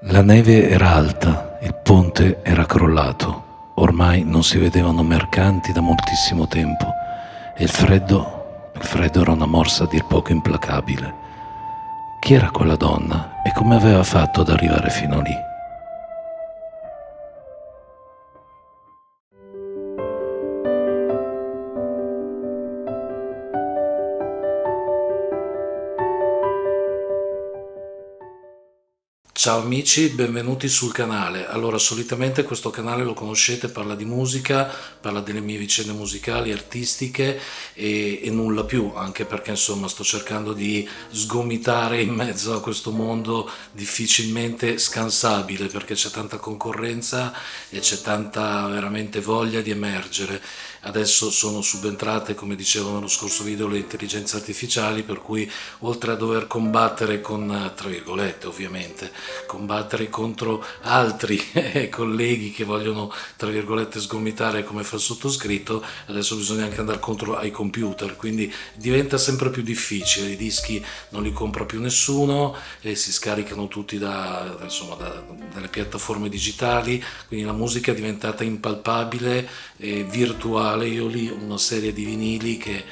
La neve era alta, il ponte era crollato, ormai non si vedevano mercanti da moltissimo tempo e il freddo era una morsa a dir poco implacabile. Chi era quella donna e come aveva fatto ad arrivare fino lì? Ciao amici, benvenuti sul canale. Allora, solitamente questo canale lo conoscete, parla di musica, parla delle mie vicende musicali, artistiche e nulla più, anche perché insomma sto cercando di sgomitare in mezzo a questo mondo difficilmente scansabile, perché c'è tanta concorrenza e c'è tanta veramente voglia di emergere. Adesso sono subentrate, come dicevo nello scorso video, le intelligenze artificiali, per cui oltre a dover combattere con, tra virgolette ovviamente, combattere contro altri colleghi che vogliono, tra virgolette, sgomitare come fa il sottoscritto, adesso bisogna anche andare contro ai computer, quindi diventa sempre più difficile, i dischi non li compra più nessuno e si scaricano tutti dalle piattaforme digitali, quindi la musica è diventata impalpabile e virtuale. Io ho lì una serie di vinili che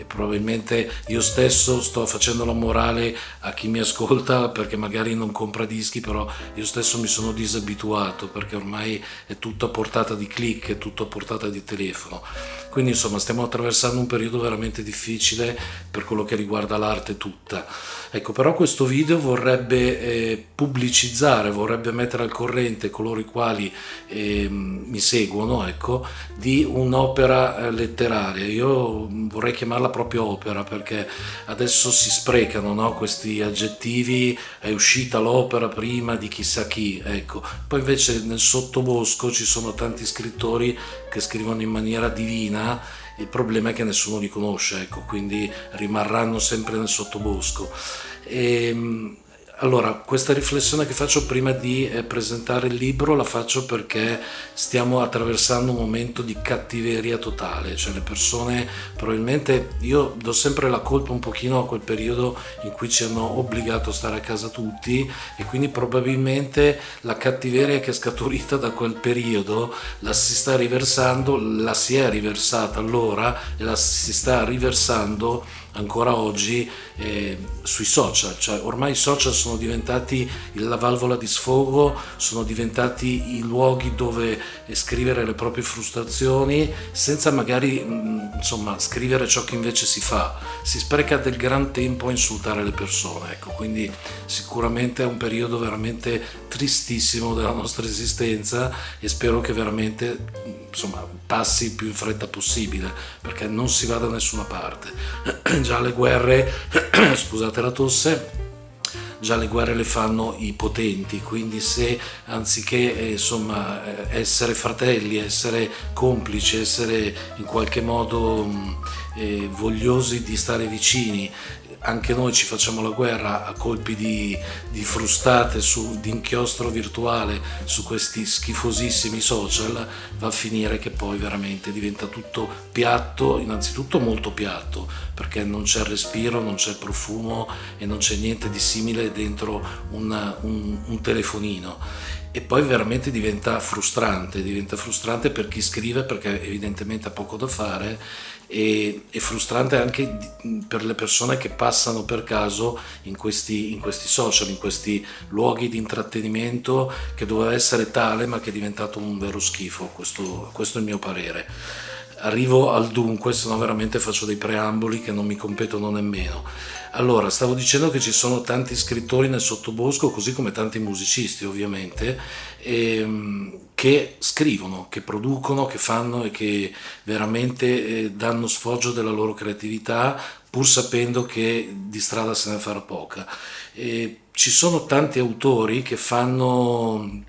probabilmente io stesso sto facendo la morale a chi mi ascolta perché magari non compra dischi, però io stesso mi sono disabituato perché ormai è tutto a portata di click, è tutto a portata di telefono. Quindi insomma stiamo attraversando un periodo veramente difficile per quello che riguarda l'arte tutta. Ecco, però questo video vorrebbe pubblicizzare, vorrebbe mettere al corrente coloro i quali mi seguono, ecco, di un'opera letteraria. Io vorrei chiamarla proprio opera perché adesso si sprecano, no, questi aggettivi, è uscita l'opera prima di chissà chi, ecco. Poi invece nel sottobosco ci sono tanti scrittori che scrivono in maniera divina, il problema è che nessuno li conosce, ecco, quindi rimarranno sempre nel sottobosco. E, allora, questa riflessione che faccio prima di presentare il libro la faccio perché stiamo attraversando un momento di cattiveria totale, cioè le persone probabilmente, io do sempre la colpa un pochino a quel periodo in cui ci hanno obbligato a stare a casa tutti e quindi probabilmente la cattiveria che è scaturita da quel periodo la si sta riversando, la si è riversata allora e la si sta riversando ancora oggi sui social, cioè ormai i social sono diventati la valvola di sfogo, sono diventati i luoghi dove scrivere le proprie frustrazioni senza magari insomma scrivere ciò che invece si fa, si spreca del gran tempo a insultare le persone, ecco, quindi sicuramente è un periodo veramente tristissimo della nostra esistenza e spero che veramente insomma passi il più in fretta possibile perché non si va da nessuna parte. Già le guerre scusate la tosse, già le guerre le fanno i potenti, quindi se anziché essere fratelli, essere complici, essere in qualche modo vogliosi di stare vicini, anche noi ci facciamo la guerra a colpi di frustate di inchiostro virtuale su questi schifosissimi social, va a finire che poi veramente diventa tutto piatto, innanzitutto molto piatto, perché non c'è respiro, non c'è profumo e non c'è niente di simile dentro un telefonino. E poi veramente diventa frustrante per chi scrive perché evidentemente ha poco da fare e frustrante anche per le persone che passano per caso in questi social, in questi luoghi di intrattenimento che doveva essere tale ma che è diventato un vero schifo, questo è il mio parere. Arrivo al dunque, se no veramente faccio dei preamboli che non mi competono nemmeno. Allora, stavo dicendo che ci sono tanti scrittori nel sottobosco, così come tanti musicisti ovviamente, che scrivono, che producono, che fanno e che veramente danno sfoggio della loro creatività, pur sapendo che di strada se ne farà poca. Ci sono tanti autori che fanno,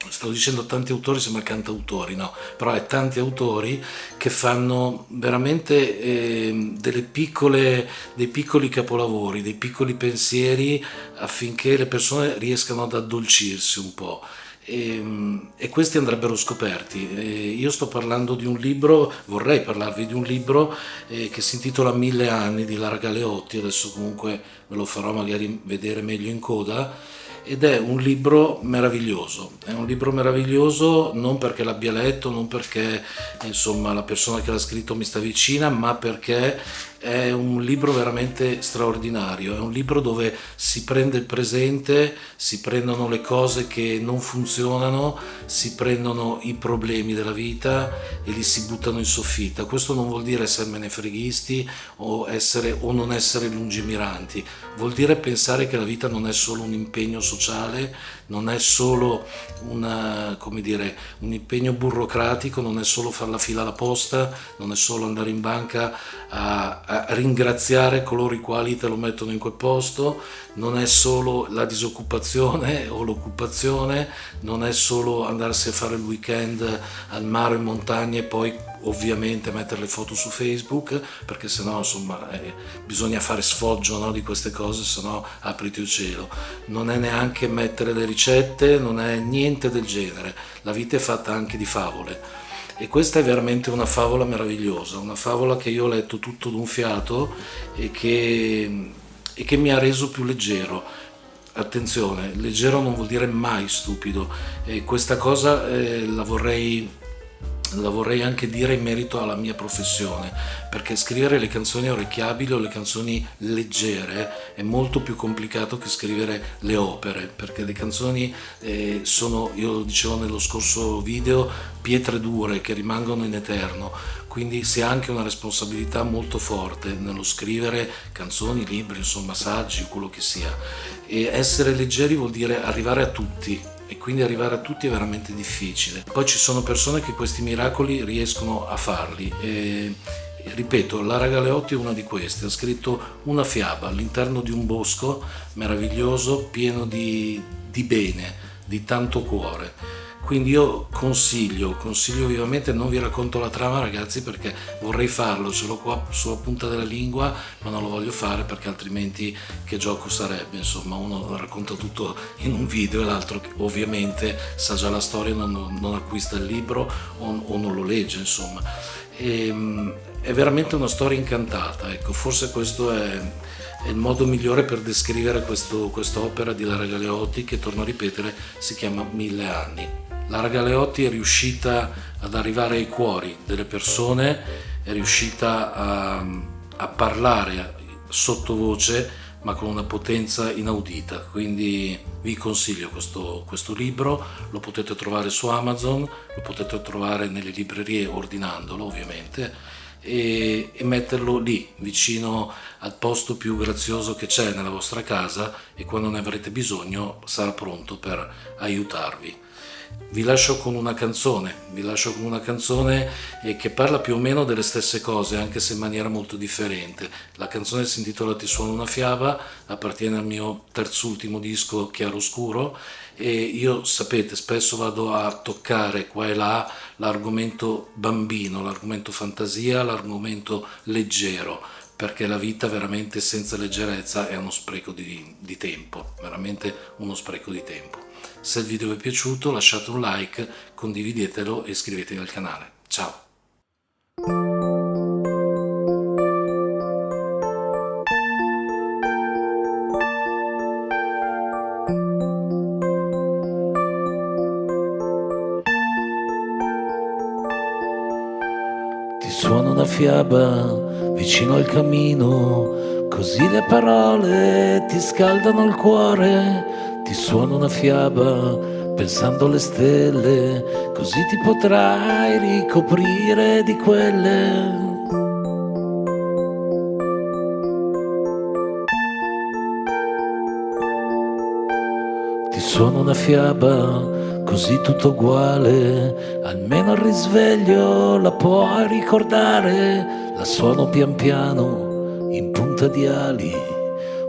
stavo dicendo tanti autori, sembra cantautori, no, però è tanti autori che fanno veramente dei piccoli capolavori, dei piccoli pensieri affinché le persone riescano ad addolcirsi un po'. E questi andrebbero scoperti. Io sto parlando di un libro, vorrei parlarvi di un libro che si intitola Mille anni di Lara Galeotti, adesso comunque ve lo farò magari vedere meglio in coda, ed è un libro meraviglioso. È un libro meraviglioso non perché l'abbia letto, non perché insomma la persona che l'ha scritto mi sta vicina, ma perché è un libro veramente straordinario. È un libro dove si prende il presente, si prendono le cose che non funzionano, si prendono i problemi della vita e li si buttano in soffitta. Questo non vuol dire essere menefreghisti o non essere lungimiranti, vuol dire pensare che la vita non è solo un impegno sociale, non è solo come dire, un impegno burocratico, non è solo fare la fila alla posta, non è solo andare in banca a ringraziare coloro i quali te lo mettono in quel posto, non è solo la disoccupazione o l'occupazione, non è solo andarsi a fare il weekend al mare, in montagna e poi ovviamente mettere le foto su Facebook, perché sennò insomma bisogna fare sfoggio, no, di queste cose, sennò apriti il cielo. Non è neanche mettere le ricette, non è niente del genere. La vita è fatta anche di favole. E questa è veramente una favola meravigliosa, una favola che io ho letto tutto d'un fiato e che mi ha reso più leggero. Attenzione, leggero non vuol dire mai stupido, e questa cosa la vorrei anche dire in merito alla mia professione, perché scrivere le canzoni orecchiabili o le canzoni leggere è molto più complicato che scrivere le opere, perché le canzoni sono, io lo dicevo nello scorso video, pietre dure che rimangono in eterno, quindi si ha anche una responsabilità molto forte nello scrivere canzoni, libri, insomma saggi, quello che sia. E essere leggeri vuol dire arrivare a tutti, e quindi arrivare a tutti è veramente difficile. Poi ci sono persone che questi miracoli riescono a farli. E, ripeto, Lara Galeotti è una di queste. Ha scritto una fiaba all'interno di un bosco meraviglioso, pieno di bene, di tanto cuore. Quindi io consiglio vivamente, non vi racconto la trama ragazzi perché vorrei farlo, ce l'ho qua sulla punta della lingua, ma non lo voglio fare perché altrimenti che gioco sarebbe, insomma uno racconta tutto in un video e l'altro ovviamente sa già la storia, non acquista il libro o non lo legge, insomma. È veramente una storia incantata, ecco, forse questo è il modo migliore per descrivere quest'opera di Lara Galeotti, che torno a ripetere si chiama 1000 anni. Lara Galeotti è riuscita ad arrivare ai cuori delle persone, è riuscita a parlare sottovoce ma con una potenza inaudita, quindi vi consiglio questo libro, lo potete trovare su Amazon, lo potete trovare nelle librerie ordinandolo ovviamente, e metterlo lì vicino al posto più grazioso che c'è nella vostra casa, e quando ne avrete bisogno sarà pronto per aiutarvi. Vi lascio con una canzone che parla più o meno delle stesse cose, anche se in maniera molto differente. La canzone si intitola Ti suono una fiaba, appartiene al mio terzultimo disco Chiaroscuro, e io sapete spesso vado a toccare qua e là l'argomento bambino, l'argomento fantasia, l'argomento leggero, perché la vita veramente senza leggerezza è uno spreco di tempo, veramente uno spreco di tempo. Se il video vi è piaciuto lasciate un like, condividetelo e iscrivetevi al canale. Ciao! Ti suono una fiaba vicino al camino, così le parole ti scaldano il cuore. Ti suono una fiaba pensando alle stelle, così ti potrai ricoprire di quelle. Ti suono una fiaba così tutto uguale, almeno al risveglio la puoi ricordare. La suono pian piano in punta di ali,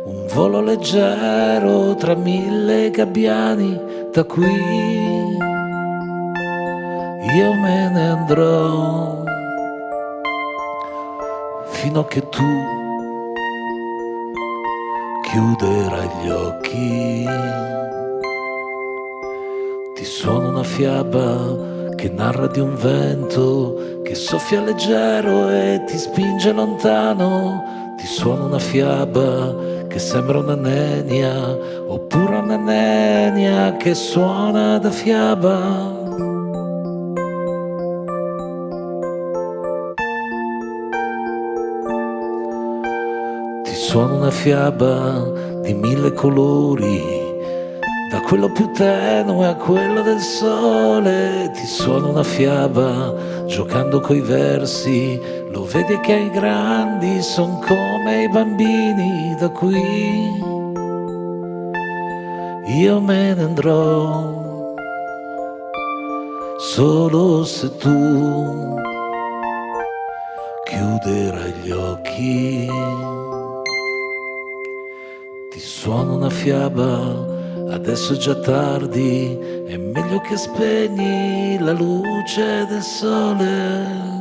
un volo leggero tra 1000 gabbiani. Da qui io me ne andrò fino a che tu chiuderai gli occhi. Ti suono una fiaba che narra di un vento che soffia leggero e ti spinge lontano. Ti suono una fiaba che sembra una nenia, oppure una nenia che suona da fiaba. Ti suona una fiaba di 1000 colori, da quello più tenue a quello del sole. Ti suona una fiaba giocando coi versi, lo vedi che i grandi son come i bambini. Da qui io me ne andrò solo se tu chiuderai gli occhi. Ti suona una fiaba, adesso è già tardi, è meglio che spegni la luce del sole.